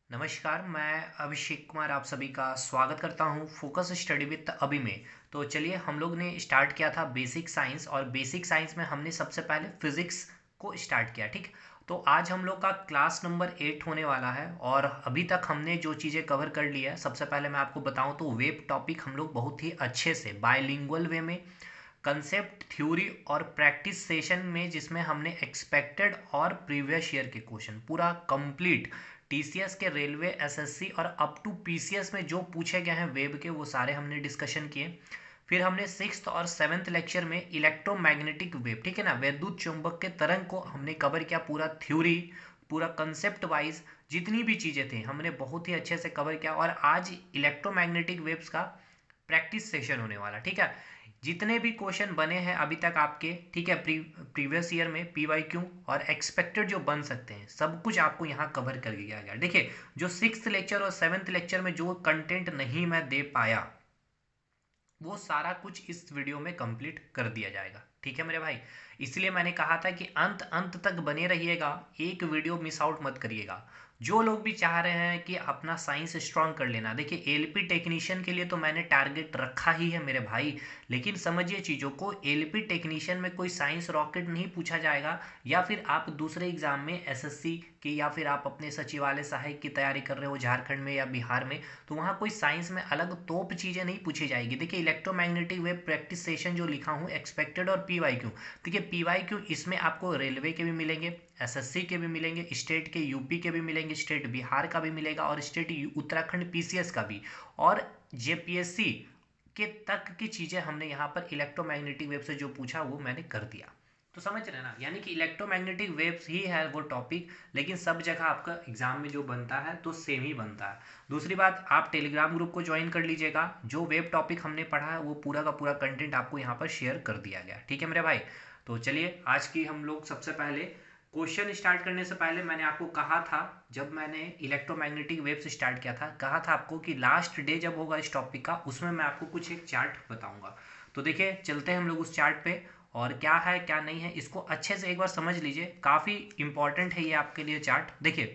नमस्कार, मैं अभिषेक कुमार आप सभी का स्वागत करता हूँ फोकस स्टडी विद अभी में। तो चलिए हम लोग ने स्टार्ट किया था बेसिक साइंस और बेसिक साइंस में हमने सबसे पहले फिजिक्स को स्टार्ट किया। ठीक, तो आज हम लोग का क्लास नंबर 8 होने वाला है और अभी तक हमने जो चीज़ें कवर कर ली है, सबसे पहले मैं आपको बताऊं तो वेब टॉपिक हम लोग बहुत ही अच्छे से बायलिंगुअल वे में कंसेप्ट थ्योरी और प्रैक्टिस सेशन में, जिसमें हमने एक्सपेक्टेड और प्रीवियस ईयर के क्वेश्चन पूरा कंप्लीट टीसीएस के, रेलवे, एसएससी और अप टू पीसीएस में जो पूछे गए हैं वेब के, वो सारे हमने डिस्कशन किए। फिर हमने सिक्स्थ और सेवन्थ लेक्चर में इलेक्ट्रोमैग्नेटिक वेव, ठीक है ना, वैद्युत चुंबक के तरंग को हमने कवर किया, पूरा थ्योरी, पूरा कंसेप्ट वाइज जितनी भी चीज़ें थी हमने बहुत ही अच्छे से कवर किया। और आज इलेक्ट्रोमैग्नेटिक वेव्स का प्रैक्टिस सेशन होने वाला, ठीक है। जितने भी क्वेश्चन बने हैं अभी तक आपके, ठीक है, प्रीवियस ईयर में पीवाई क्यू और एक्सपेक्टेड जो बन सकते हैं, सब कुछ आपको यहाँ कवर कर दिया गया। देखिए, जो सिक्स्थ लेक्चर और सेवन्थ लेक्चर में जो कंटेंट नहीं मैं दे पाया, वो सारा कुछ इस वीडियो में कंप्लीट कर दिया जाएगा, ठीक है मेरे भाई। इसलिए मैंने कहा था कि अंत अंत तक बने रहिएगा, एक वीडियो मिस आउट मत करिएगा। जो लोग भी चाह रहे हैं कि अपना साइंस स्ट्रांग कर लेना, देखिए एलपी टेक्नीशियन के लिए तो मैंने टारगेट रखा ही है मेरे भाई, लेकिन समझिए चीज़ों को, एलपी टेक्नीशियन में कोई साइंस रॉकेट नहीं पूछा जाएगा। या फिर आप दूसरे एग्जाम में एसएससी की, या फिर आप अपने सचिवालय सहायक की तैयारी कर रहे हो झारखंड में या बिहार में, तो वहाँ कोई साइंस में अलग तोप चीज़ें नहीं पूछी जाएगी। देखिए इलेक्ट्रोमैग्नेटिक वेव प्रैक्टिस सेशन जो लिखा हूँ, एक्सपेक्टेड और पीवाई क्यू, देखिए पीवाई क्यू इसमें आपको रेलवे के भी मिलेंगे, एसएससी के भी मिलेंगे, स्टेट के यूपी के भी मिलेंगे, स्टेट बिहार का भी मिलेगा और स्टेट उत्तराखंड पीसीएस का भी, और जेपीएससी के तक की चीज़ें हमने यहाँ पर इलेक्ट्रोमैग्नेटिक वेव से जो पूछा वो मैंने कर दिया। तो समझ रहे हैं ना, यानी कि इलेक्ट्रोमैग्नेटिक वेव्स ही है वो टॉपिक, लेकिन सब जगह आपका एग्जाम में जो बनता है तो सेम ही बनता है। दूसरी बात, आप टेलीग्राम ग्रुप को ज्वाइन कर लीजिएगा, जो वेब टॉपिक हमने पढ़ा है वो पूरा का पूरा कंटेंट आपको यहाँ पर शेयर कर दिया गया, ठीक है मेरे भाई। तो चलिए आज की हम लोग सबसे पहले क्वेश्चन स्टार्ट करने से पहले मैंने आपको कहा था, जब मैंने इलेक्ट्रोमैग्नेटिक वेव्स स्टार्ट किया था, कहा था आपको कि लास्ट डे जब होगा इस टॉपिक का, उसमें मैं आपको कुछ एक चार्ट बताऊंगा। तो देखिए चलते हैं हम लोग उस चार्ट पे, और क्या है क्या नहीं है इसको अच्छे से एक बार समझ लीजिए, काफ़ी इंपॉर्टेंट है ये आपके लिए चार्ट। देखिए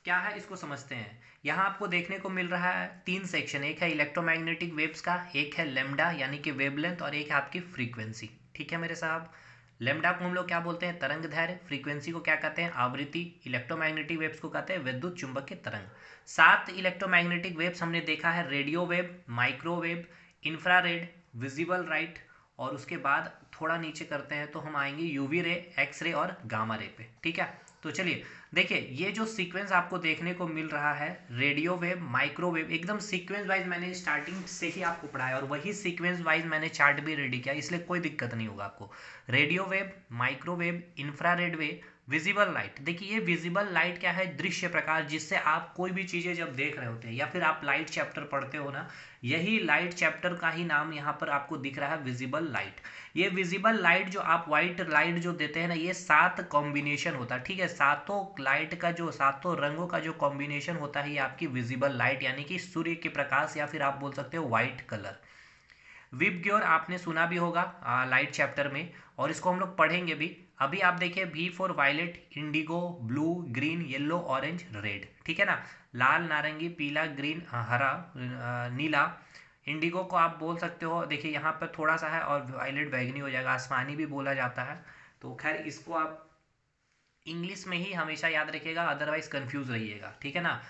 क्या है इसको समझते हैं। यहाँ आपको देखने को मिल रहा है तीन सेक्शन, एक है इलेक्ट्रोमैग्नेटिक वेव्स का, एक है लेमडा यानी कि वेवलेंथ, और एक है आपकी फ्रीक्वेंसी, ठीक है मेरे साहब। लेमडा को हम लोग क्या बोलते हैं, तरंग दैर्घ्य। फ्रीक्वेंसी को क्या कहते हैं, आवृत्ति। इलेक्ट्रोमैग्नेटिक वेव्स को कहते हैं विद्युत चुंबकीय तरंग। 7 इलेक्ट्रोमैग्नेटिक वेव्स हमने देखा है, radio wave, microwave, infrared, visible light, और उसके बाद थोड़ा नीचे करते हैं तो हम आएंगे यूवी रे, एक्स रे और गामा रे पे, ठीक है। तो चलिए देखिए, ये जो सीक्वेंस आपको देखने को मिल रहा है, रेडियो वेव, माइक्रोवेव, एकदम सीक्वेंस वाइज मैंने स्टार्टिंग से ही आपको पढ़ाया और वही सीक्वेंस वाइज मैंने चार्ट भी रेडी किया, इसलिए कोई दिक्कत नहीं होगा आपको। Radio wave, microwave, infrared wave, visible light. देखिए ये विजिबल लाइट क्या है, दृश्य प्रकाश, जिससे आप कोई भी चीज़ें जब देख रहे होते हैं या फिर आप लाइट चैप्टर पढ़ते हो ना, यही लाइट चैप्टर का ही नाम यहाँ पर आपको दिख रहा है, विजिबल लाइट। ये विजिबल लाइट जो आप व्हाइट लाइट जो देते हैं ना, ये 7 कॉम्बिनेशन होता है, ठीक है। सातों लाइट का जो, सातों रंगों का जो कॉम्बिनेशन होता है, ये आपकी विजिबल लाइट यानी कि सूर्य के प्रकाश, या फिर आप बोल सकते हो व्हाइट कलर। विबग्योर आपने सुना भी होगा लाइट चैप्टर में, और इसको हम लोग पढ़ेंगे भी। अभी आप देखिए, V for violet, indigo, blue, green, yellow, orange, red, ठीक है ना। लाल, नारंगी, पीला, ग्रीन, हरा, नीला। इंडिगो को आप बोल सकते हो, देखिए यहाँ पर थोड़ा सा है, और वायलेट बैगनी हो जाएगा, आसमानी भी बोला जाता है। तो खैर इसको आप इंग्लिश में ही हमेशा याद रखिएगा, अदरवाइज कंफ्यूज रहिएगा, ठीक है ना।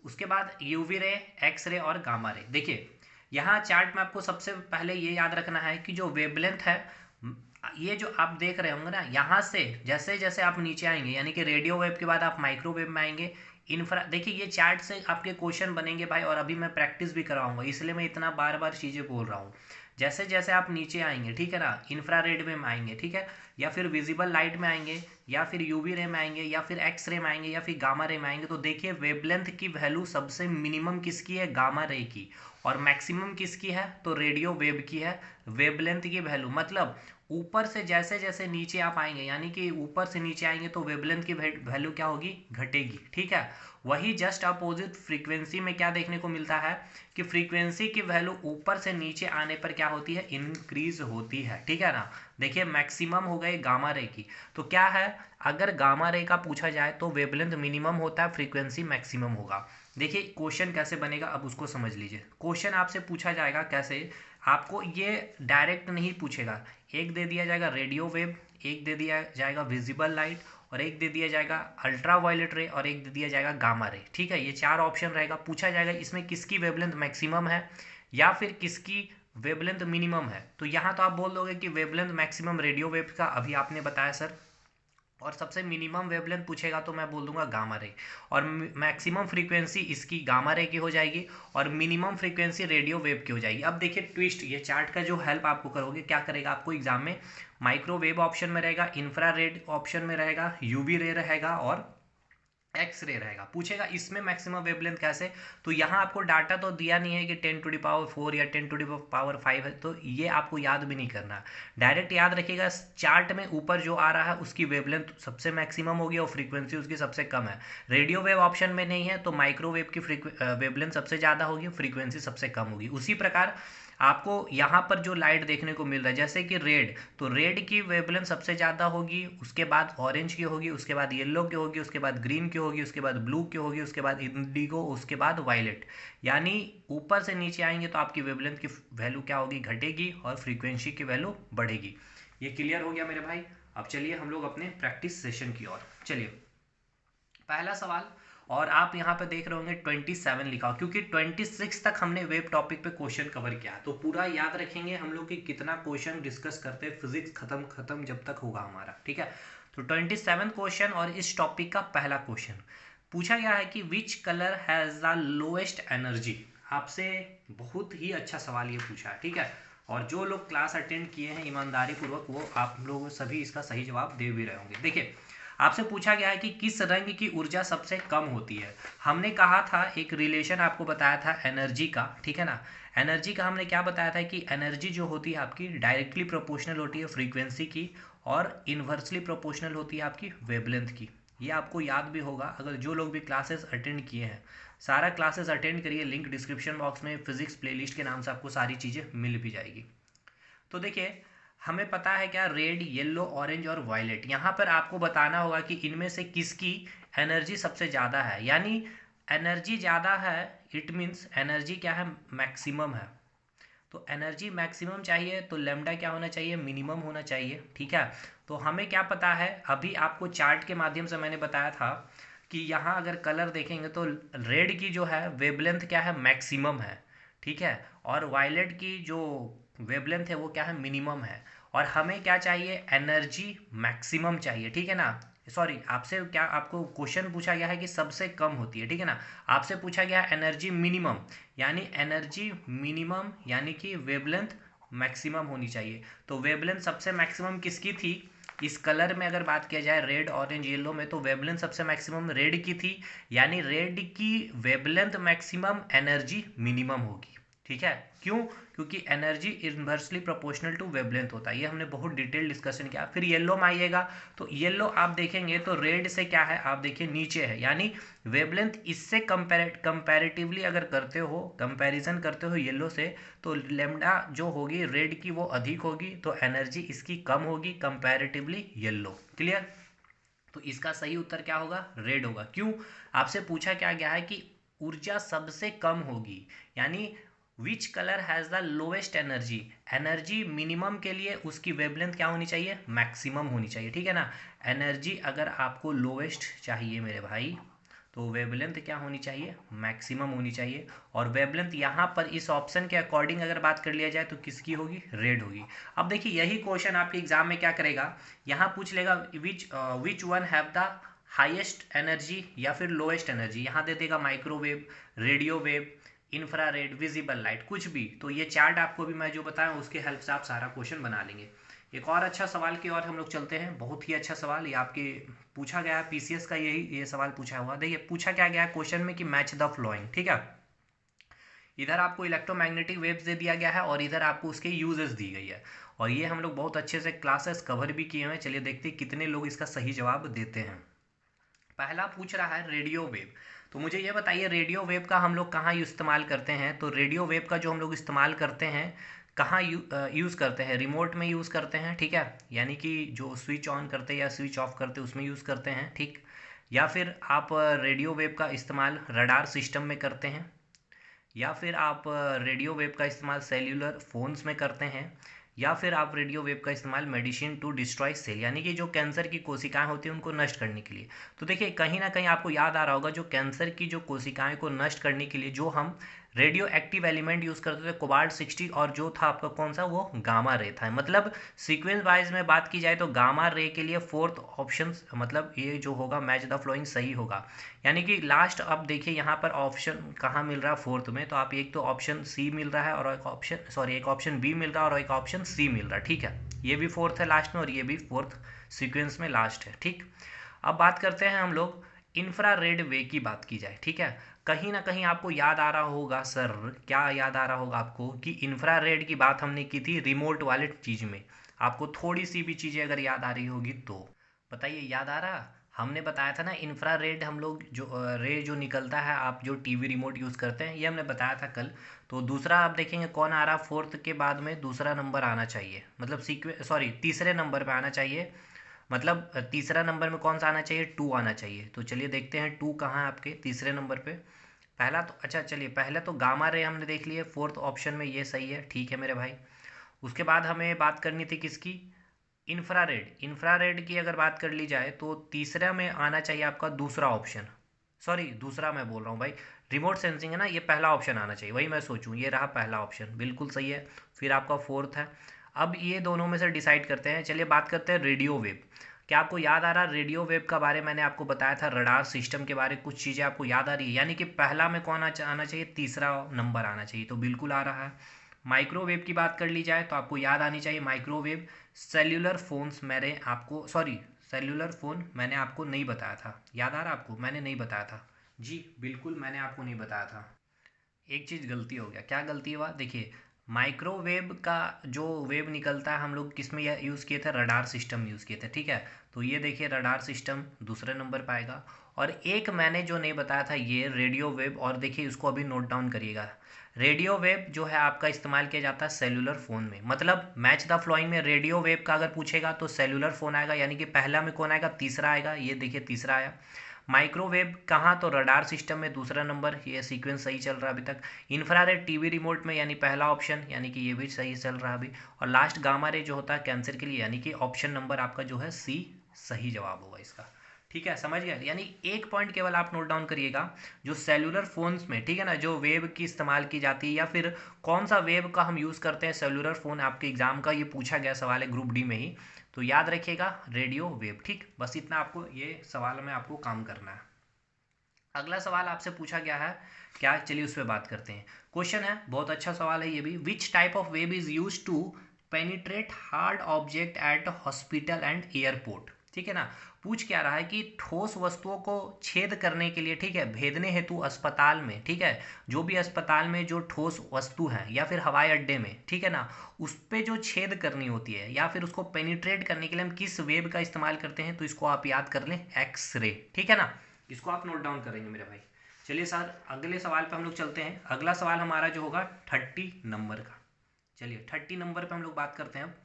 उसके बाद यूवी रे, एक्स रे और गामा रे। देखिए यहाँ चार्ट में आपको सबसे पहले ये याद रखना है कि जो वेवलेंथ है, ये जो आप देख रहे होंगे ना, यहाँ से जैसे जैसे आप नीचे आएंगे, यानी कि रेडियो वेव के बाद आप माइक्रोवेव में आएंगे, इन्फ्रा, देखिए ये चार्ट से आपके क्वेश्चन बनेंगे भाई, और अभी मैं प्रैक्टिस भी कराऊंगा, इसलिए मैं इतना बार बार चीज़ें बोल रहा हूँ। जैसे जैसे आप नीचे आएंगे, ठीक है ना, इंफ्रारेड में आएंगे, ठीक है, या फिर विजिबल लाइट में आएंगे, या फिर यूवी रे में आएंगे, या फिर एक्स रे में आएंगे, या फिर गामा रे में आएंगे, तो देखिए वेवलेंथ की वैल्यू सबसे मिनिमम किसकी है, गामा रे की, और मैक्सिमम किसकी है, तो रेडियो वेव की है। वेवलेंथ की वैल्यू मतलब ऊपर से जैसे जैसे नीचे आप आएंगे, यानी कि ऊपर से नीचे आएंगे तो वेवलेंथ की वैल्यू क्या होगी, घटेगी। ठीक है, वही जस्ट अपोजिट फ्रीक्वेंसी में क्या देखने को मिलता है कि फ्रीक्वेंसी की वैल्यू ऊपर से नीचे आने पर क्या होती है, इंक्रीज होती है। ठीक है ना। देखिए मैक्सिमम हो गए गामा रे की, तो क्या है, अगर गामा रे का पूछा जाए तो वेवलेंथ मिनिमम होता है, फ्रीक्वेंसी मैक्सिमम होगा। देखिए क्वेश्चन कैसे बनेगा, अब उसको समझ लीजिए। क्वेश्चन आपसे पूछा जाएगा कैसे, आपको ये डायरेक्ट नहीं पूछेगा। एक दे दिया जाएगा रेडियो वेव, एक दे दिया जाएगा विजिबल लाइट, और एक दे दिया जाएगा अल्ट्रा वायलेट रे, और एक दे दिया जाएगा गामा रे। ठीक है, ये चार ऑप्शन रहेगा। पूछा जाएगा इसमें किसकी वेवलेंथ मैक्सिमम है या फिर किसकी वेवलेंथ मिनिमम है। तो यहाँ तो आप बोल दोगे कि वेवलेंथ मैक्सिमम रेडियो वेव का अभी आपने बताया सर, और सबसे मिनिमम वेवलेंथ पूछेगा तो मैं बोल दूंगा गामा रे, और मैक्सिमम फ्रीक्वेंसी इसकी गामा रे की हो जाएगी, और मिनिमम फ्रीक्वेंसी रेडियो वेव की हो जाएगी। अब देखिए ट्विस्ट, ये चार्ट का जो हेल्प आपको करोगे, क्या करेगा आपको एग्जाम में, माइक्रोवेव ऑप्शन में रहेगा, इंफ्रारेड ऑप्शन में रहेगा, यूवी रे रहेगा, और एक्स रे रहेगा। पूछेगा इसमें मैक्सिमम वेवलेंथ कैसे, तो यहाँ आपको डाटा तो दिया नहीं है कि 10⁴ या 10⁵ है, तो ये आपको याद भी नहीं करना। डायरेक्ट याद रखिएगा, चार्ट में ऊपर जो आ रहा है उसकी वेवलेंथ सबसे मैक्सिमम होगी और फ्रीक्वेंसी उसकी सबसे कम है। रेडियो वेव ऑप्शन में नहीं है तो माइक्रोवेव की वेवलेंथ सबसे ज़्यादा होगी, फ्रीक्वेंसी सबसे कम होगी। उसी प्रकार आपको यहाँ पर जो लाइट देखने को मिल रहा है, जैसे कि रेड, तो रेड की वेवलेंथ सबसे ज़्यादा होगी, उसके बाद ऑरेंज की होगी, उसके बाद येलो की होगी, उसके बाद ग्रीन की होगी, उसके बाद ब्लू की होगी, उसके बाद इंडिगो, उसके बाद वायलेट। यानी ऊपर से नीचे आएंगे तो आपकी वेवलेंथ की वैल्यू क्या होगी, घटेगी, और फ्रीक्वेंसी की वैल्यू बढ़ेगी। ये क्लियर हो गया मेरे भाई। अब चलिए हम लोग अपने प्रैक्टिस सेशन की ओर चलिए। पहला सवाल, और आप यहाँ पे देख रहे होंगे 27 लिखा हो, क्योंकि 26 तक हमने वेब टॉपिक पे क्वेश्चन कवर किया, तो पूरा याद रखेंगे हम लोग कि कितना क्वेश्चन डिस्कस करते हैं, फिजिक्स खत्म खत्म जब तक होगा हमारा। ठीक है, तो 27 क्वेश्चन, और इस टॉपिक का पहला क्वेश्चन पूछा गया है कि which colour has the lowest energy. आपसे बहुत ही अच्छा सवाल ये पूछा है। ठीक है, और जो लोग क्लास अटेंड किए हैं ईमानदारी पूर्वक, वो आप लोग सभी इसका सही जवाब दे भी रहे होंगे। देखिए आपसे पूछा गया है कि किस रंग की ऊर्जा सबसे कम होती है। हमने कहा था, एक रिलेशन आपको बताया था एनर्जी का। ठीक है ना, एनर्जी का हमने क्या बताया था कि एनर्जी जो होती है आपकी डायरेक्टली प्रोपोर्शनल होती है फ्रीक्वेंसी की, और इन्वर्सली प्रोपोर्शनल होती है आपकी वेवलेंथ की। ये आपको याद भी होगा, अगर जो लोग भी क्लासेस अटेंड किए हैं, सारा क्लासेस अटेंड करिए, लिंक डिस्क्रिप्शन बॉक्स में फिजिक्स प्लेलिस्ट के नाम से आपको सारी चीज़ें मिल भी जाएगी। तो देखिए हमें पता है क्या, रेड, येलो, ऑरेंज और वायलेट, यहाँ पर आपको बताना होगा कि इनमें से किसकी एनर्जी सबसे ज़्यादा है। यानी एनर्जी ज़्यादा है, इट मीन्स एनर्जी क्या है, मैक्सिमम है। तो एनर्जी मैक्सिमम चाहिए तो लेमडा क्या होना चाहिए, मिनिमम होना चाहिए। ठीक है, तो हमें क्या पता है, अभी आपको चार्ट के माध्यम से मैंने बताया था कि यहाँ अगर कलर देखेंगे तो रेड की जो है वेवलेंथ क्या है, मैक्सिमम है। ठीक है, और वायलेट की जो वेवलेंथ है वो क्या है, मिनिमम है। और हमें क्या चाहिए, एनर्जी मैक्सिमम चाहिए। ठीक है ना, सॉरी, आपसे क्या, आपको क्वेश्चन पूछा गया है कि सबसे कम होती है। ठीक है ना, आपसे पूछा गया एनर्जी मिनिमम, यानी एनर्जी मिनिमम यानी कि वेवलेंथ मैक्सिमम होनी चाहिए। तो वेवलेंथ सबसे मैक्सिमम किसकी थी, इस कलर में अगर बात किया जाए रेड, ऑरेंज, येलो में, तो वेवलेंथ सबसे मैक्सिमम रेड की थी, यानी रेड की वेवलेंथ मैक्सिमम, एनर्जी मिनिमम होगी। ठीक है, क्यों, क्योंकि energy inversely proportional to wavelength होता है। ये हमने बहुत डिटेल डिस्कशन किया। फिर येलो में आइएगा तो येलो आप देखेंगे तो रेड से क्या है, आप देखिए नीचे है, यानी वेवलेंथ इससे कंपैरेटिवली अगर करते हो, कंपैरिजन करते हो येलो से, तो लेमडा जो होगी रेड की वो अधिक होगी, तो एनर्जी इसकी कम होगी कंपैरेटिवली येलो। क्लियर, तो इसका सही उत्तर क्या होगा, रेड होगा। क्यों, आपसे पूछा क्या गया है कि ऊर्जा सबसे कम होगी, यानी which colour has the lowest energy, energy minimum के लिए उसकी वेवलेंथ क्या होनी चाहिए, मैक्सिमम होनी चाहिए। ठीक है ना, एनर्जी अगर आपको लोएस्ट चाहिए मेरे भाई, तो वेवलेंथ क्या होनी चाहिए, मैक्सिमम होनी चाहिए। और वेवलेंथ यहाँ पर इस ऑप्शन के अकॉर्डिंग अगर बात कर लिया जाए तो किसकी होगी, रेड होगी। अब देखिए यही क्वेश्चन आपके एग्जाम में क्या करेगा, यहाँ पूछ लेगा which one have the highest energy या फिर लोएस्ट एनर्जी। यहाँ दे देगा microwave, radio wave, infrared, visible light, कुछ भी। तो ये चार्ट आपको भी मैं जो बताया उसके हेल्प से आप सारा क्वेश्चन बना लेंगे। एक और अच्छा सवाल की ओर हम लोग चलते हैं, बहुत ही अच्छा सवाल ये आपके पूछा गया है, पीसीएस का यही ये सवाल पूछा हुआ। देखिए पूछा क्या गया है क्वेश्चन में कि मैच द फ्लोइंग। ठीक है, इधर आपको इलेक्ट्रोमैग्नेटिक वेव्स दे दिया गया है और इधर आपको उसके यूजेस दी गई है, और ये हम लोग बहुत अच्छे से क्लासेस कवर भी किए हुए हैं। चलिए देखते हैं कितने लोग इसका सही जवाब देते हैं। पहला पूछ रहा है रेडियो वेव। तो मुझे ये बताइए रेडियो वेव का हम लोग कहाँ इस्तेमाल करते हैं। तो रेडियो वेव का जो हम लोग इस्तेमाल करते हैं कहाँ यूज़ करते हैं, रिमोट में यूज़ करते हैं, ठीक है, यानी कि जो स्विच ऑन करते हैं या स्विच ऑफ करते हैं उसमें यूज़ करते हैं, ठीक। या फिर आप रेडियो वेव का इस्तेमाल रडार सिस्टम में करते हैं, या फिर आप रेडियो वेव का इस्तेमाल सेल्यूलर फोन्स में करते हैं, या फिर आप रेडियो वेव का इस्तेमाल मेडिसिन टू डिस्ट्रॉय सेल, यानी कि जो कैंसर की कोशिकाएं होती हैं उनको नष्ट करने के लिए। तो देखिए कहीं ना कहीं आपको याद आ रहा होगा जो कैंसर की जो कोशिकाएं को नष्ट करने के लिए जो हम रेडियो एक्टिव एलिमेंट यूज़ करते थे कोबाल्ट 60, और जो था आपका कौन सा, वो गामा रे था। मतलब सीक्वेंस वाइज में बात की जाए तो गामा रे के लिए फोर्थ ऑप्शन, मतलब ये जो होगा मैच द फ्लोइंग सही होगा। यानी कि लास्ट अब देखिए यहाँ पर ऑप्शन कहाँ मिल रहा है फोर्थ में, तो आप एक तो ऑप्शन सी मिल रहा है और एक ऑप्शन बी मिल रहा है और एक ऑप्शन सी मिल रहा है, ठीक है। ये भी फोर्थ है लास्ट में और ये भी फोर्थ सीक्वेंस में लास्ट है, ठीक। अब बात करते हैं हम लोग इंफ्रारेड वे की बात की जाए, ठीक है। कहीं ना कहीं आपको याद आ रहा होगा सर, क्या याद आ रहा होगा आपको कि इंफ्रारेड की बात हमने की थी रिमोट वाले चीज़ में। आपको थोड़ी सी भी चीज़ें अगर याद आ रही होगी तो बताइए, याद आ रहा। हमने बताया था ना इंफ्रारेड हम लोग जो रे जो निकलता है आप जो टीवी रिमोट यूज़ करते हैं, ये हमने बताया था कल। तो दूसरा आप देखेंगे कौन आ रहा, फोर्थ के बाद में दूसरा नंबर आना चाहिए, मतलब तीसरे नंबर पे आना चाहिए। मतलब तीसरा नंबर में कौन सा आना चाहिए, टू आना चाहिए। तो चलिए देखते हैं टू कहाँ है आपके तीसरे नंबर पे। पहला तो अच्छा चलिए, पहले तो गामा रे हमने देख लिए, फोर्थ ऑप्शन में ये सही है, ठीक है मेरे भाई। उसके बाद हमें बात करनी थी किसकी, इंफ्रारेड। इंफ्रारेड की अगर बात कर ली जाए तो तीसरा में आना चाहिए आपका दूसरा ऑप्शन, सॉरी दूसरा मैं बोल रहा हूँ भाई, रिमोट सेंसिंग है ना, ये पहला ऑप्शन आना चाहिए, वही मैं सोचूं, ये रहा पहला ऑप्शन, बिल्कुल सही है। फिर आपका फोर्थ है। अब ये दोनों में से डिसाइड करते हैं। चलिए बात करते हैं रेडियो वेव। क्या आपको याद आ रहा है रेडियो वेव का बारे मैंने आपको बताया था, रडार सिस्टम के बारे कुछ चीज़ें आपको याद आ रही है, यानी कि पहला में कौन आना चाहिए, तीसरा नंबर आना चाहिए, तो बिल्कुल आ रहा है। माइक्रोवेव की बात कर ली जाए तो आपको याद आनी चाहिए माइक्रोवेव। सेल्यूलर फोन्स मैंने आपको सॉरी सेल्यूलर फ़ोन मैंने आपको नहीं बताया था, याद आ रहा आपको, मैंने नहीं बताया था। जी बिल्कुल मैंने आपको नहीं बताया था। एक चीज़ गलती हो गया, क्या गलती हुआ देखिए, माइक्रोवेव का जो वेव निकलता है हम लोग किस में यूज़ किए थे, रडार सिस्टम यूज़ किए थे, ठीक है। तो ये देखिए रडार सिस्टम दूसरे नंबर पर आएगा। और एक मैंने जो नहीं बताया था ये रेडियो वेव, और देखिए इसको अभी नोट डाउन करिएगा। रेडियो वेव जो है आपका इस्तेमाल किया जाता है सेलुलर फ़ोन में, मतलब मैच द फ्लोइंग में रेडियो वेव का अगर पूछेगा तो सेलुलर फ़ोन आएगा, यानी कि पहला में कौन आएगा, तीसरा आएगा, ये देखिए तीसरा आया। माइक्रोवेव कहाँ, तो रडार सिस्टम में दूसरा नंबर, ये सीक्वेंस सही चल रहा है अभी तक। इंफ्रारेड टीवी रिमोट में, यानी पहला ऑप्शन, यानी कि ये भी सही चल रहा है अभी। और लास्ट गामा रे जो होता है कैंसर के लिए, यानी कि ऑप्शन नंबर आपका जो है सी सही जवाब होगा इसका, ठीक है, समझ गए। यानी एक पॉइंट केवल आप नोट डाउन करिएगा, जो सेलुलर फोन्स में, ठीक है ना, जो वेव की इस्तेमाल की जाती है, या फिर कौन सा वेव का हम यूज़ करते हैं सेलुलर फ़ोन, आपके एग्जाम का ये पूछा गया सवाल है ग्रुप डी में ही। तो याद रखिएगा रेडियो वेव, ठीक, बस इतना आपको ये सवाल में आपको काम करना है। अगला सवाल आपसे पूछा गया है क्या, चलिए उस पर बात करते हैं। क्वेश्चन है, बहुत अच्छा सवाल है ये भी, which type of wave is use to penetrate hard object at hospital and airport, ठीक है ना। पूछ क्या रहा है कि ठोस वस्तुओं को छेद करने के लिए, ठीक है, भेदने हेतु अस्पताल में, ठीक है, जो भी अस्पताल में जो ठोस वस्तु है या फिर हवाई अड्डे में, ठीक है ना, उस पर जो छेद करनी होती है या फिर उसको पेनिट्रेट करने के लिए हम किस वेव का इस्तेमाल करते हैं, तो इसको आप याद कर लें, एक्सरे, ठीक है ना। इसको आप नोट डाउन करेंगे मेरे भाई। चलिए सर अगले सवाल पे हम लोग चलते हैं। अगला सवाल हमारा जो होगा 30 नंबर का। चलिए 30 नंबर पे हम लोग बात करते हैं अब।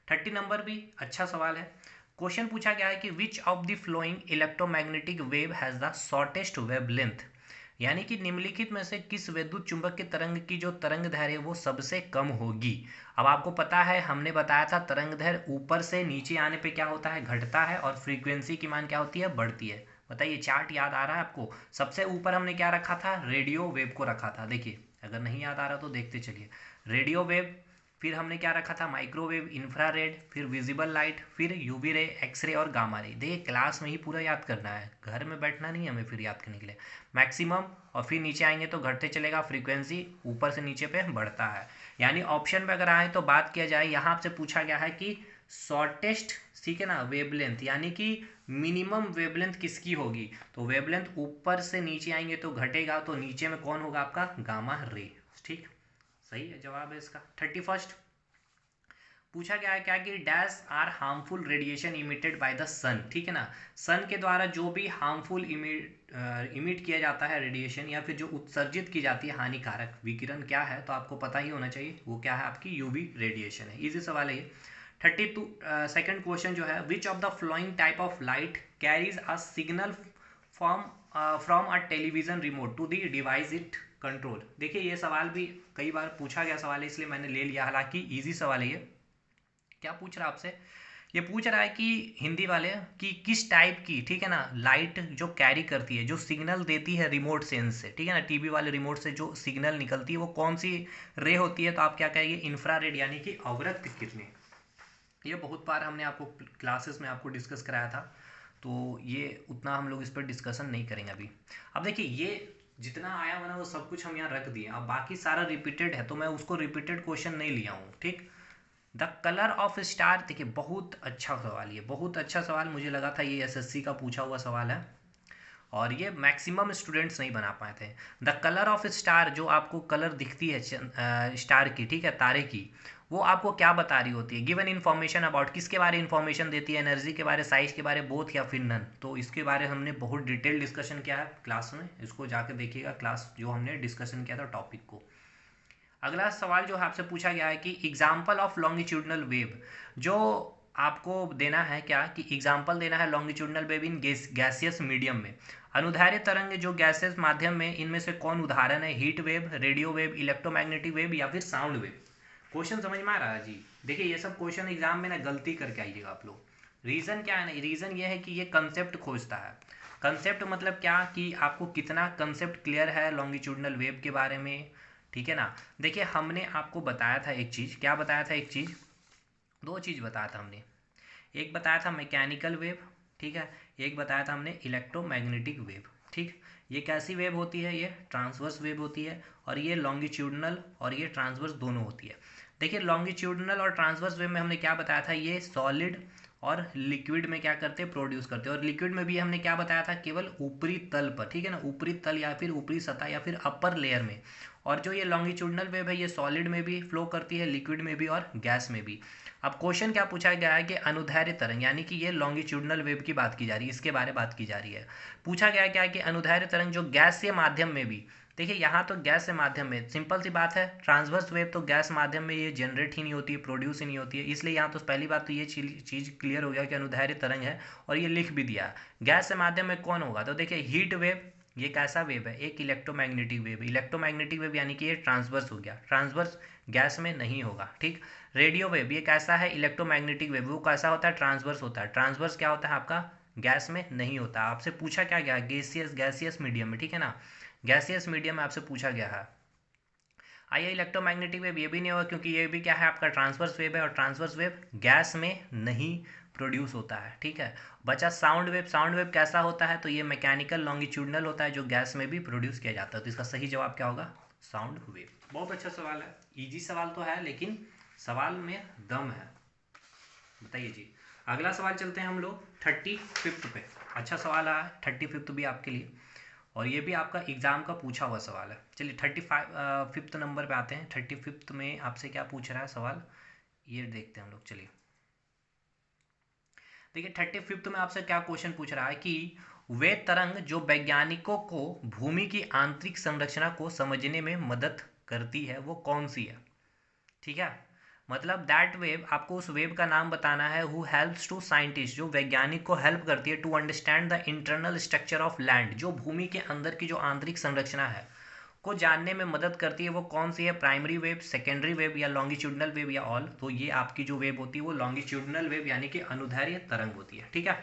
30 नंबर भी अच्छा सवाल है। क्वेश्चन पूछा गया है कि विच of the flowing electromagnetic wave has the shortest wave length, यानी कि निम्नलिखित में से किस विद्युत चुंबक के तरंग की जो तरंग दैर्घ्य है वो सबसे कम होगी। अब आपको पता है हमने बताया था तरंग दैर्घ्य ऊपर से नीचे आने पे क्या होता है, घटता है, और फ्रीक्वेंसी की मान क्या होती है, बढ़ती है। बताइए चार्ट याद आ रहा है आपको, सबसे ऊपर हमने क्या रखा था, रेडियो वेव को रखा था, देखिए अगर नहीं याद आ रहा तो देखते चलिए। रेडियो वेव, फिर हमने क्या रखा था, माइक्रोवेव, इंफ्रारेड, फिर विजिबल लाइट, फिर यूवी रे, एक्सरे और गामा रे। देखिए क्लास में ही पूरा याद करना है, घर में बैठना नहीं है हमें फिर याद करने के लिए। मैक्सिमम, और फिर नीचे आएंगे तो घटते चलेगा, फ्रीक्वेंसी ऊपर से नीचे पे बढ़ता है। यानी ऑप्शन पे अगर आए तो बात किया जाए, यहाँ से पूछा गया है कि शॉर्टेस्ट, ठीक है ना, वेवलेंथ, यानी कि मिनिमम वेवलेंथ किसकी होगी, तो वेवलेंथ ऊपर से नीचे आएंगे तो घटेगा, तो नीचे में कौन होगा आपका, गामा रे, ठीक, सही है जवाब है इसका। 31 पूछा गया है क्या कि dash are harmful radiation emitted by the sun, ठीक है ना। सन के द्वारा जो भी हार्मफुल इमिट किया जाता है रेडिएशन या फिर जो उत्सर्जित की जाती है हानिकारक विकिरण क्या है, तो आपको पता ही होना चाहिए वो क्या है, आपकी यूवी रेडिएशन है। इजी सवाल है ये। 32 सेकंड क्वेश्चन जो है, which of the following type of light carries a signal from from a television remote to the device it control. देखिए ये सवाल भी कई बार पूछा गया सवाल है, इसलिए मैंने ले लिया, हालांकि इजी सवाल है ये। क्या पूछ रहा है आपसे, ये पूछ रहा है कि हिंदी वाले कि किस टाइप की, ठीक है ना, लाइट जो कैरी करती है, जो सिग्नल देती है रिमोट सेंस से, ठीक है ना, टीवी वाले रिमोट से जो सिग्नल निकलती है वो कौन सी रे होती है, तो आप क्या कहेंगे, इंफ्रारेड यानी कि अवरक्त किरणें। ये बहुत बार हमने आपको क्लासेस में आपको डिस्कस कराया था, तो ये उतना हम लोग इस पर डिस्कशन नहीं करेंगे अभी। अब देखिए ये जितना आया हुआ ना वो सब कुछ हम यहाँ रख दिए, अब बाकी सारा रिपीटेड है तो मैं उसको रिपीटेड क्वेश्चन नहीं लिया हूँ, ठीक। द कलर ऑफ स्टार, देखिए बहुत अच्छा सवाल, ये बहुत अच्छा सवाल, मुझे लगा था ये एसएससी का पूछा हुआ सवाल है और ये मैक्सिमम स्टूडेंट्स नहीं बना पाए थे। द कलर ऑफ स्टार, जो आपको कलर दिखती है स्टार की, ठीक है, तारे की, वो आपको क्या बता रही होती है, गिवन इन्फॉर्मेशन अबाउट, किसके बारे इन्फॉर्मेशन देती है, एनर्जी के बारे, साइज के बारे, बोथ या फिर नन। तो इसके बारे हमने बहुत डिटेल डिस्कशन किया है क्लास में, इसको जाकर देखिएगा क्लास जो हमने डिस्कशन किया था टॉपिक को। अगला सवाल जो है आपसे पूछा गया है कि एग्जाम्पल ऑफ लॉन्गिट्यूडनल वेव, जो आपको देना है क्या कि एग्जाम्पल देना है longitudinal wave in gaseous medium में। अनुदैर्ध्य तरंग जो गैसेस माध्यम में, इनमें से कौन उदाहरण है, heat wave, radio wave, electromagnetic wave या फिर साउंड वेव। क्वेश्चन समझ में आ रहा है जी। देखिए ये सब क्वेश्चन एग्जाम में ना गलती करके आइएगा आप लोग। रीज़न क्या है ना, रीज़न ये है कि ये कंसेप्ट खोजता है। कंसेप्ट मतलब क्या कि आपको कितना कंसेप्ट क्लियर है लॉन्गिट्यूडनल वेव के बारे में, ठीक है ना। देखिए हमने आपको बताया था एक चीज़, क्या बताया था, एक चीज़, दो चीज़ बताया था हमने। एक बताया था मैकेनिकल वेव, ठीक है, एक बताया था हमने इलेक्ट्रोमैग्नेटिक वेव, ठीक। ये कैसी वेव होती है, ये ट्रांसवर्स वेव होती है, और ये लॉन्गिट्यूडनल और ये ट्रांसवर्स दोनों होती है। देखिए लॉन्गिट्यूडनल और ट्रांसवर्स वेव में हमने क्या बताया था, ये सॉलिड और लिक्विड में क्या करते हैं, प्रोड्यूस करते हैं। और लिक्विड में भी हमने क्या बताया था, केवल ऊपरी तल पर, ठीक है ना, ऊपरी तल या फिर ऊपरी सतह या फिर अपर लेयर में। और जो ये लॉन्गिट्यूडनल वेव है ये सॉलिड में भी फ्लो करती है, लिक्विड में भी और गैस में भी। अब क्वेश्चन क्या पूछा गया है कि अनुदैर्ध्य तरंग, यानी कि ये लॉन्गिट्यूडनल वेव की बात की जा रही है, इसके बारे में बात की जा रही है। पूछा गया क्या है कि अनुदैर्ध्य तरंग जो गैस के माध्यम में भी, देखिए यहाँ तो गैस के माध्यम में सिंपल सी बात है, ट्रांसवर्स वेव तो गैस माध्यम में ये जनरेट ही नहीं होती है, प्रोड्यूस ही नहीं होती है, इसलिए यहाँ तो पहली बात तो ये चीज़ क्लियर हो गया कि अनुदैर्ध्य तरंग है, और ये लिख भी दिया। गैस के माध्यम में कौन होगा, तो देखिए हीट वेव, ये कैसा वेव है, एक इलेक्ट्रोमैग्नेटिक वेव, इलेक्ट्रोमैग्नेटिक वेव यानी कि ये ट्रांसवर्स हो गया, ट्रांसवर्स गैस में नहीं होगा, ठीक। रेडियो वेव ये कैसा है, इलेक्ट्रोमैग्नेटिक वेव, वो कैसा होता है, ट्रांसवर्स होता है, ट्रांसवर्स क्या होता है आपका, गैस में नहीं होता। आपसे पूछा क्या गया, गैसियस मीडियम में, ठीक है ना, गैसियस मीडियम में आपसे पूछा गया है। आइए इलेक्ट्रोमैग्नेटिक वेव ये भी नहीं होगा, क्योंकि ये भी क्या है आपका ट्रांसवर्स वेव है, और ट्रांसवर्स वेव गैस में नहीं प्रोड्यूस होता है, ठीक है। बचा साउंड वेव, साउंड वेव कैसा होता है, तो ये मैकेनिकल लॉन्गिट्यूडनल होता है जो गैस में भी प्रोड्यूस किया जाता है। तो इसका सही जवाब क्या होगा, साउंड वेव। बहुत अच्छा सवाल है, इजी सवाल तो है लेकिन सवाल में दम है। बताइए जी, अगला सवाल चलते हैं हम लोग 35 पे। अच्छा सवाल आया 35 भी आपके लिए, और ये भी आपका एग्जाम का पूछा हुआ सवाल है। चलिए 35 नंबर पे आते हैं। 35 में आपसे क्या पूछ रहा है सवाल, ये देखते हैं हम लोग। चलिए देखिए 35 में आपसे क्या क्वेश्चन पूछ रहा है कि वे तरंग जो वैज्ञानिकों को भूमि की आंतरिक संरचना को समझने में मदद करती है वो कौन सी है, ठीक है। मतलब दैट वेव, आपको उस वेव का नाम बताना है, हु हेल्प्स टू साइंटिस्ट, जो वैज्ञानिक को हेल्प करती है, to understand the internal structure of land, जो भूमि के अंदर की जो आंतरिक संरचना है को जानने में मदद करती है, वो कौन सी है, प्राइमरी वेव, सेकेंडरी वेव या लॉन्गिट्यूडनल वेव या ऑल। तो ये आपकी जो वेव होती है वो लॉन्गिट्यूडनल वेव यानी कि अनुदैर्ध्य तरंग होती है, ठीक है।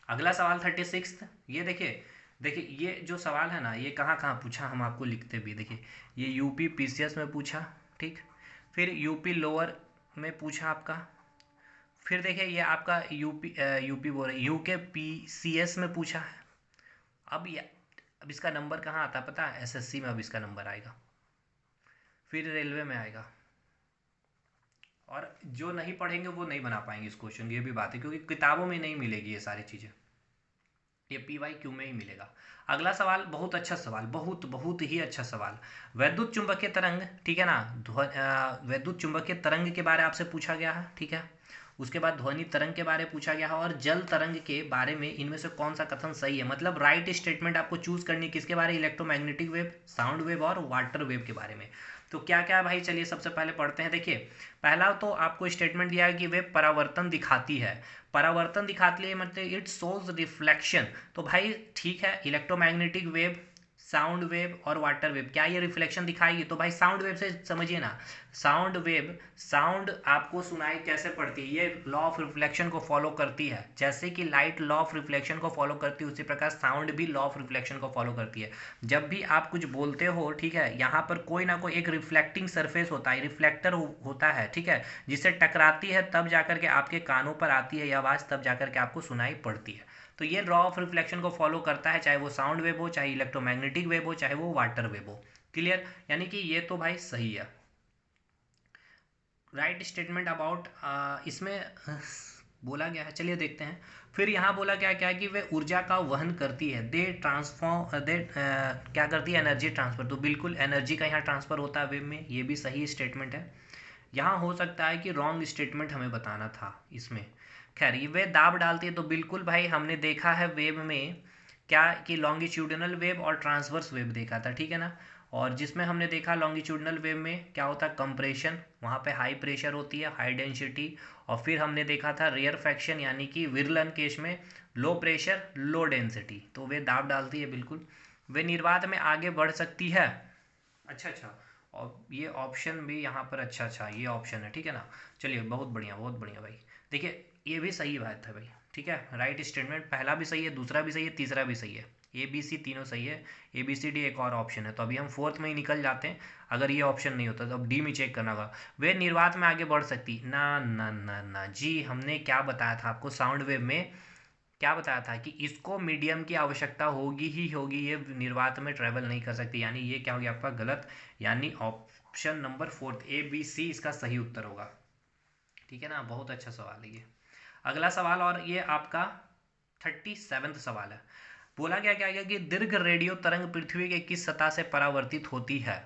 अगला सवाल 36, ये देखिए, देखिए ये जो सवाल है ना ये कहाँ कहाँ पूछा, हम आपको लिखते भी, देखिए ये यूपी पीसीएस में पूछा, ठीक, फिर यूपी लोअर में पूछा आपका, फिर देखिए ये आपका यूपी बोल रहे यूके पीसीएस में पूछा है। अब इसका नंबर कहाँ आता है पता है, एसएससी में अब इसका नंबर आएगा, फिर रेलवे में आएगा, और जो नहीं पढ़ेंगे वो नहीं बना पाएंगे इस क्वेश्चन, ये भी बात है, क्योंकि किताबों में नहीं मिलेगी ये सारी चीज़ें। ये पी वाई क्यू में ही मिलेगा। अगला सवाल बहुत अच्छा सवाल, बहुत बहुत ही अच्छा सवाल। वैद्युत चुंबकीय तरंग, ठीक है ना, वैद्युत चुंबकीय तरंग के बारे में आपसे पूछा गया है, ठीक है। उसके बाद ध्वनि तरंग के बारे में पूछा गया है और जल तरंग के बारे में इनमें से कौन सा कथन सही है, मतलब राइट स्टेटमेंट आपको चूज करनी है किसके बारे में, इलेक्ट्रोमैग्नेटिक वेव, साउंड वेव और वाटर वेव के बारे में। तो क्या क्या भाई, चलिए सबसे पहले पढ़ते हैं। देखिए पहला तो आपको स्टेटमेंट दिया है कि वे परावर्तन दिखाती है। परावर्तन दिखाती है मतलब इट शोज रिफ्लेक्शन। तो भाई ठीक है, इलेक्ट्रोमैग्नेटिक वेव, साउंड वेव और वाटर वेव, क्या ये रिफ्लेक्शन दिखाएगी? तो भाई साउंड वेव से समझिए ना, साउंड वेव, साउंड आपको सुनाई कैसे पड़ती है, ये लॉ ऑफ रिफ्लेक्शन को फॉलो करती है। जैसे कि लाइट लॉ ऑफ रिफ्लेक्शन को फॉलो करती है, उसी प्रकार साउंड भी लॉ ऑफ रिफ्लेक्शन को फॉलो करती है। जब भी आप कुछ बोलते हो, ठीक है, यहाँ पर कोई ना कोई एक रिफ्लेक्टिंग सरफेस होता है, रिफ्लेक्टर होता है, ठीक है, जिससे टकराती है तब जाकर के आपके कानों पर आती है ये आवाज़, तब जाकर के आपको सुनाई पड़ती है। तो ये लॉ ऑफ रिफ्लेक्शन को फॉलो करता है, चाहे वो साउंड वेव हो, चाहे इलेक्ट्रोमैग्नेटिक वेव हो, चाहे वो वाटर वेव हो। क्लियर? यानी कि ये तो भाई सही है। राइट स्टेटमेंट अबाउट, इसमें बोला गया है, चलिए देखते हैं। फिर यहाँ बोला गया क्या है कि वे ऊर्जा का वहन करती है, दे ट्रांसफॉर्म, दे क्या करती है, एनर्जी ट्रांसफर। तो बिल्कुल एनर्जी का यहाँ ट्रांसफर होता है वेव में, ये भी सही स्टेटमेंट है। यहाँ हो सकता है कि रॉन्ग स्टेटमेंट हमें बताना था इसमें। खैर, ये वे दाब डालती है, तो बिल्कुल भाई हमने देखा है वेव में क्या कि लॉन्गिट्यूडिनल वेव और ट्रांसवर्स वेव देखा था, ठीक है ना। और जिसमें हमने देखा लॉन्गिट्यूडिनल वेव में क्या होता है, कंप्रेशन, वहाँ पे हाई प्रेशर होती है, हाई डेंसिटी। और फिर हमने देखा था रेयरफैक्शन, यानी कि विरलन केस में लो प्रेशर लो डेंसिटी। तो वे दाब डालती है बिल्कुल। वे निर्वात में आगे बढ़ सकती है। अच्छा अच्छा, और ये ऑप्शन भी यहाँ पर, अच्छा अच्छा ये ऑप्शन है, ठीक है ना। चलिए बहुत बढ़िया, बहुत बढ़िया भाई। देखिए ये भी सही बात है भाई, ठीक है, राइट स्टेटमेंट, पहला भी सही है, दूसरा भी सही है, तीसरा भी सही है, ए बी सी तीनों सही है। ए बी सी डी एक और ऑप्शन है, तो अभी हम फोर्थ में ही निकल जाते हैं। अगर ये ऑप्शन नहीं होता तो अब डी में चेक करना होगा। वे निर्वात में आगे बढ़ सकती, ना ना ना ना जी, हमने क्या बताया था आपको, साउंड वेव में क्या बताया था कि इसको मीडियम की आवश्यकता होगी ही होगी, ये निर्वात में ट्रेवल नहीं कर सकती, यानी ये क्या हो गया आपका गलत, यानी option number fourth A B C इसका सही उत्तर होगा। ठीक है ना, बहुत अच्छा सवाल है ये। अगला सवाल, और ये आपका 37वां सवाल है। बोला क्या क्या गया कि दीर्घ रेडियो तरंग पृथ्वी के किस सतह से परावर्तित होती है।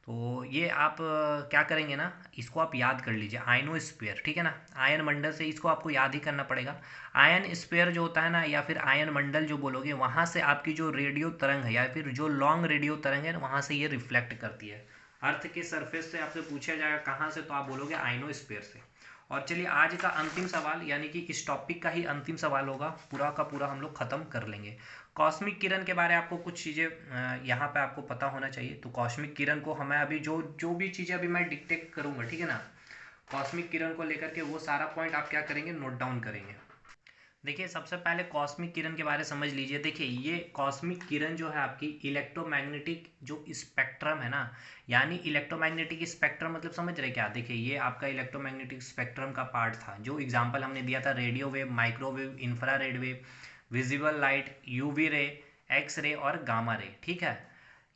तो ये आप क्या करेंगे ना, इसको आप याद कर लीजिए, आयनोस्फीयर, ठीक है ना, आयन मंडल से इसको आपको याद ही करना पड़ेगा। आयन स्फीयर जो होता है ना, या फिर आयन मंडल जो बोलोगे, वहाँ से आपकी जो रेडियो तरंग है या फिर जो लॉन्ग रेडियो तरंग है, वहाँ से ये रिफ्लेक्ट करती है। अर्थ के सरफेस से आपसे पूछा जाएगा कहाँ से, तो आप बोलोगे आयनोस्फीयर से। और चलिए आज का अंतिम सवाल, यानी कि इस टॉपिक का ही अंतिम सवाल होगा, पूरा का पूरा हम लोग खत्म कर लेंगे। कॉस्मिक किरण के बारे में आपको कुछ चीज़ें यहाँ पे आपको पता होना चाहिए। तो कॉस्मिक किरण को हमें अभी जो जो भी चीज़ें अभी मैं डिक्टेट करूँगा, ठीक है ना, कॉस्मिक किरण को लेकर के वो सारा पॉइंट आप क्या करेंगे, नोट डाउन करेंगे। देखिए सबसे पहले कॉस्मिक किरण के बारे में समझ लीजिए। देखिए ये कॉस्मिक किरण जो है आपकी इलेक्ट्रोमैग्नेटिक जो स्पेक्ट्रम है ना, यानी इलेक्ट्रोमैग्नेटिक स्पेक्ट्रम मतलब समझ रहे क्या, देखिए ये आपका इलेक्ट्रोमैग्नेटिक स्पेक्ट्रम का पार्ट था, जो एग्जांपल हमने दिया था, radio wave, microwave, infrared wave, visible light, UV ray, X ray और गामा रे, ठीक है।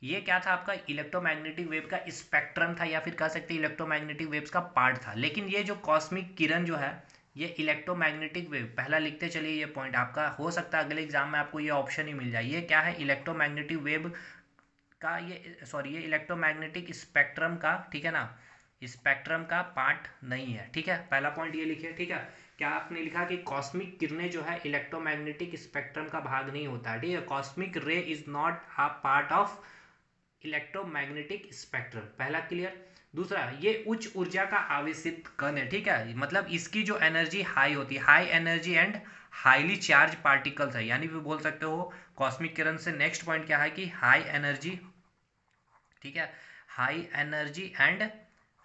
ये क्या था आपका, इलेक्ट्रोमैग्नेटिक वेव का स्पेक्ट्रम था, या फिर कह सकते हैं इलेक्ट्रोमैग्नेटिक वेव्स का पार्ट था। लेकिन ये जो कॉस्मिक किरण जो है, ये इलेक्ट्रोमैग्नेटिक वेव, पहला लिखते चलिए, ये पॉइंट आपका हो सकता है अगले एग्जाम में आपको ये ऑप्शन ही मिल जाए। ये क्या है, इलेक्ट्रोमैग्नेटिक वेव का, ये सॉरी, ये इलेक्ट्रोमैग्नेटिक स्पेक्ट्रम का, ठीक है ना, स्पेक्ट्रम का पार्ट नहीं है, ठीक है, पहला पॉइंट ये लिखिए, ठीक है। क्या आपने लिखा कि कॉस्मिक किरणें जो है इलेक्ट्रोमैग्नेटिक स्पेक्ट्रम का भाग नहीं होता है, ठीक है, कॉस्मिक रे is not a part of electromagnetic spectrum, पहला क्लियर। दूसरा, ये उच्च ऊर्जा का आवेशित कण है, ठीक है, मतलब इसकी जो एनर्जी हाई होती है, high energy and highly charge particles है, यानी भी बोल सकते हो कॉस्मिक किरण से नेक्स्ट पॉइंट क्या है कि हाई एनर्जी, ठीक है, high energy and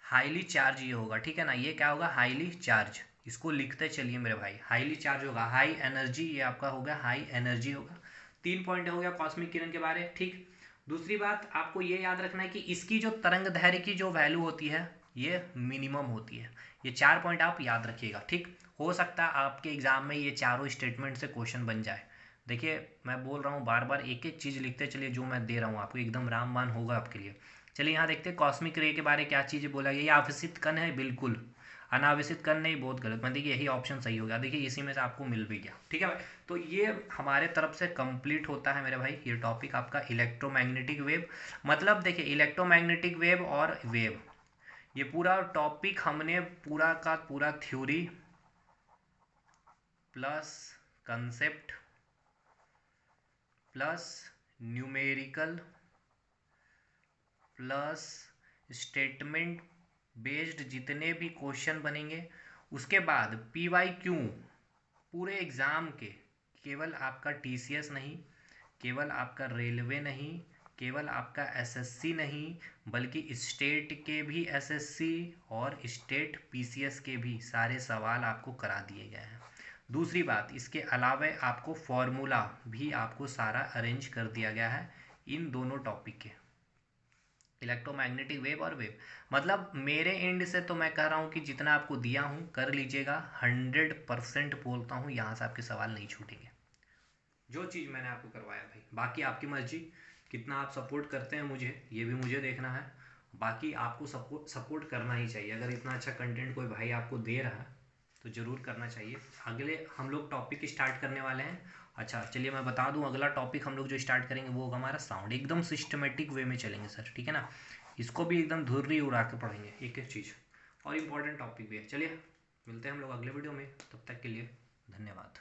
highly charge ये होगा, ठीक है ना, ये क्या होगा, हाईली चार्ज, इसको लिखते चलिए मेरे भाई, हाईली चार्ज होगा, हाई एनर्जी, ये आपका होगा हाई एनर्जी होगा। तीन पॉइंट हो गया कॉस्मिक किरण के बारे, ठीक। दूसरी बात आपको ये याद रखना है कि इसकी जो तरंग दैर्घ्य की जो वैल्यू होती है, ये मिनिमम होती है। ये चार पॉइंट आप याद रखिएगा, ठीक। हो सकता है आपके एग्जाम में ये चारों स्टेटमेंट से क्वेश्चन बन जाए। देखिए मैं बोल रहा हूँ बार बार, एक एक चीज़ लिखते चलिए, जो मैं दे रहा हूँ आपको एकदम रामबाण होगा आपके लिए। चलिए यहाँ देखते हैं कॉस्मिक रे के बारे क्या चीज़ बोला, ये आफसित कण है, बिल्कुल। अनावश्यक कण नहीं, बहुत गलत। मैं देखिए यही ऑप्शन सही हो गया, देखिए इसी में से आपको मिल भी गया। ठीक है भाई, तो ये हमारे तरफ से कंप्लीट होता है मेरे भाई ये टॉपिक आपका इलेक्ट्रोमैग्नेटिक वेव। मतलब देखिए इलेक्ट्रोमैग्नेटिक वेव और वेव, ये पूरा टॉपिक हमने पूरा का पूरा theory plus concept plus numerical plus statement based जितने भी क्वेश्चन बनेंगे, उसके बाद पी वाई क्यू पूरे एग्ज़ाम के, केवल आपका टीसीएस नहीं, केवल आपका रेलवे नहीं, केवल आपका एसएससी नहीं, बल्कि स्टेट के भी एसएससी और स्टेट पीसीएस के भी सारे सवाल आपको करा दिए गए हैं। दूसरी बात, इसके अलावा आपको फॉर्मूला भी आपको सारा अरेंज कर दिया गया है इन दोनों टॉपिक के, इलेक्ट्रोमैग्नेटिक वेव और वेव। मतलब मेरे एंड से तो मैं कह रहा हूँ कि जितना आपको दिया हूँ कर लीजिएगा, 100% बोलता हूँ, यहाँ से आपके सवाल नहीं छूटेंगे जो चीज़ मैंने आपको करवाया भाई। बाकी आपकी मर्जी, कितना आप सपोर्ट करते हैं मुझे, ये भी मुझे देखना है। बाकी आपको सपोर्ट करना ही चाहिए, अगर इतना अच्छा कंटेंट कोई भाई आपको दे रहा है तो ज़रूर करना चाहिए। अगले हम लोग टॉपिक स्टार्ट करने वाले हैं। अच्छा चलिए मैं बता दूं, अगला टॉपिक हम लोग जो स्टार्ट करेंगे वो होगा हमारा साउंड। एकदम सिस्टमेटिक वे में चलेंगे सर, ठीक है ना, इसको भी एकदम धुर्री उड़ा के पढ़ेंगे एक एक चीज़, और इम्पोर्टेंट टॉपिक भी है। चलिए मिलते हैं हम लोग अगले वीडियो में, तब तक के लिए धन्यवाद।